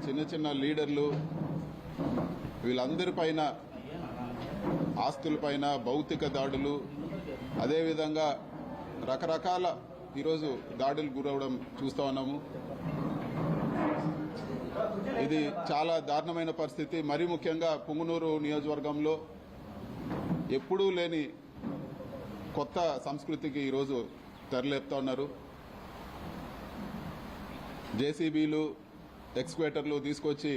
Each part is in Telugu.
చిన్న చిన్న లీడర్లు వీళ్ళందరిపైన ఆస్తులపైన భౌతిక దాడులు, అదేవిధంగా రకరకాల ఈరోజు దాడులు గురవడం చూస్తూ ఉన్నాము. ఇది చాలా దారుణమైన పరిస్థితి. మరీ ముఖ్యంగా పుంగనూరు నియోజకవర్గంలో ఎప్పుడూ లేని కొత్త సంస్కృతికి ఈరోజు తెరలేపుతా ఉన్నారు. జేసీబీలు, ఎక్స్క్వేటర్లు తీసుకొచ్చి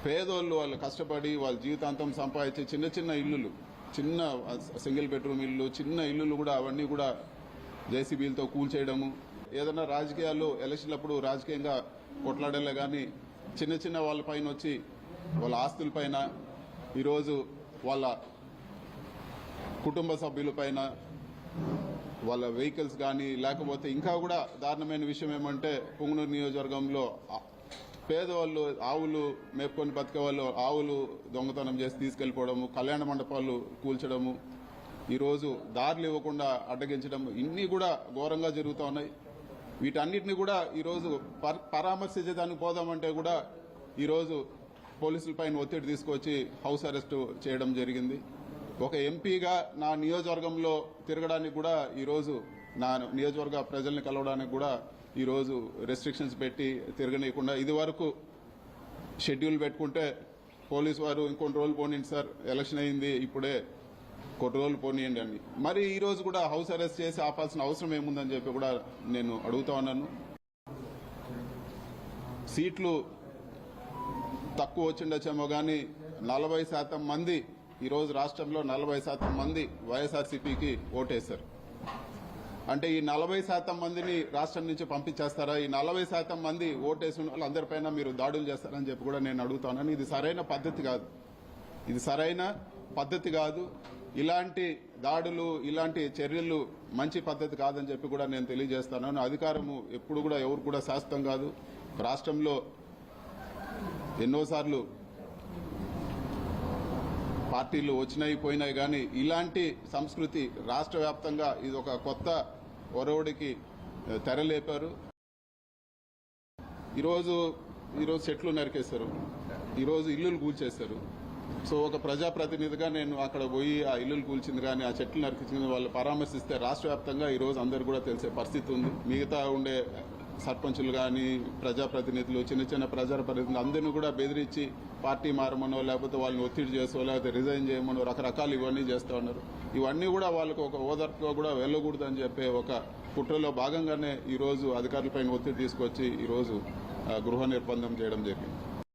పేదోళ్ళు వాళ్ళు కష్టపడి వాళ్ళ జీవితాంతం సంపాదించి చిన్న చిన్న ఇల్లులు, చిన్న సింగిల్ బెడ్రూమ్ ఇల్లు, చిన్న ఇల్లులు కూడా అవన్నీ కూడా జేసీబీలతో కూల్చేయడము. ఏదైనా రాజకీయాల్లో ఎలక్షన్లప్పుడు రాజకీయంగా కొట్లాడలే కానీ చిన్న చిన్న వాళ్ళపైన వచ్చి వాళ్ళ ఆస్తులపైన, ఈరోజు వాళ్ళ కుటుంబ సభ్యులపైన, వాళ్ళ వెహికల్స్ కానీ, లేకపోతే ఇంకా కూడా దారుణమైన విషయం ఏమంటే పుంగనూరు నియోజకవర్గంలో పేదవాళ్ళు ఆవులు మేపుకొని బతికే వాళ్ళు ఆవులు దొంగతనం చేసి తీసుకెళ్లిపోవడము, కళ్యాణ మండపాలు కూల్చడము, ఈరోజు దారులు ఇవ్వకుండా అడ్డగించడం, ఇన్ని కూడా ఘోరంగా జరుగుతూ ఉన్నాయి. వీటన్నిటిని కూడా ఈరోజు పరామర్శించడానికి పోదామంటే కూడా ఈరోజు పోలీసులపైన ఒత్తిడి తీసుకొచ్చి హౌస్ అరెస్టు చేయడం జరిగింది. ఒక ఎంపీగా నా నియోజకవర్గంలో తిరగడానికి కూడా ఈరోజు నా నియోజకవర్గ ప్రజల్ని కలవడానికి కూడా ఈరోజు రెస్ట్రిక్షన్స్ పెట్టి తిరగనీయకుండా, ఇది వరకు షెడ్యూల్ పెట్టుకుంటే పోలీసు వారు ఇంకొన్ని రోజులు పోనీయండి సార్, ఎలక్షన్ అయింది ఇప్పుడే కొన్ని రోజులు పోనీయండి అని, మరి ఈరోజు కూడా హౌస్ అరెస్ట్ చేసి ఆపాల్సిన అవసరం ఏముందని చెప్పి కూడా నేను అడుగుతా ఉన్నాను. సీట్లు తక్కువ వచ్చిండొచ్చేమో కానీ 40% మంది ఈరోజు రాష్ట్రంలో 40% మంది వైఎస్ఆర్సీపీకి ఓటేశారు. అంటే ఈ 40% మందిని రాష్ట్రం నుంచి పంపించేస్తారా? ఈ 40% మంది ఓటేసిన వాళ్ళందరిపైన మీరు దాడులు చేస్తారని చెప్పి కూడా నేను అడుగుతాను. ఇది సరైన పద్ధతి కాదు, ఇది సరైన పద్ధతి కాదు. ఇలాంటి దాడులు, ఇలాంటి చర్యలు మంచి పద్ధతి కాదని చెప్పి కూడా నేను తెలియజేస్తాను. అధికారము ఎప్పుడు కూడా ఎవరు కూడా శాశ్వతం కాదు. రాష్ట్రంలో ఎన్నోసార్లు పార్టీలు వచ్చినాయి పోయినాయి కానీ ఇలాంటి సంస్కృతి రాష్ట్ర వ్యాప్తంగా ఇది ఒక కొత్త ఒరవడికి తెరలేపారు. ఈరోజు చెట్లు నరికేశారు, ఈరోజు ఇల్లులు కూల్చేశారు. సో ఒక ప్రజాప్రతినిధిగా నేను అక్కడ పోయి ఆ ఇల్లులు కూల్చింది కానీ ఆ చెట్లు నరికించింది వాళ్ళు పరామర్శిస్తే రాష్ట్ర వ్యాప్తంగా ఈరోజు అందరూ కూడా తెలిసే పరిస్థితి ఉంది. మిగతా ఉండే సర్పంచులు కానీ ప్రజాప్రతినిధులు, చిన్న చిన్న ప్రజాప్రతినిధులు అందరినీ కూడా బెదిరించి పార్టీ మారమనో, లేకపోతే వాళ్ళని ఒత్తిడి చేసో, లేకపోతే రిజైన్ చేయమనో రకరకాలు ఇవన్నీ చేస్తూ ఉన్నారు. ఇవన్నీ కూడా వాళ్ళకు ఒక ఓదార్పుగా కూడా వెళ్ళకూడదు అని చెప్పే ఒక కుట్రలో భాగంగానే ఈరోజు అధికారులపైన ఒత్తిడి తీసుకొచ్చి ఈరోజు గృహ నిర్బంధం చేయడం జరిగింది.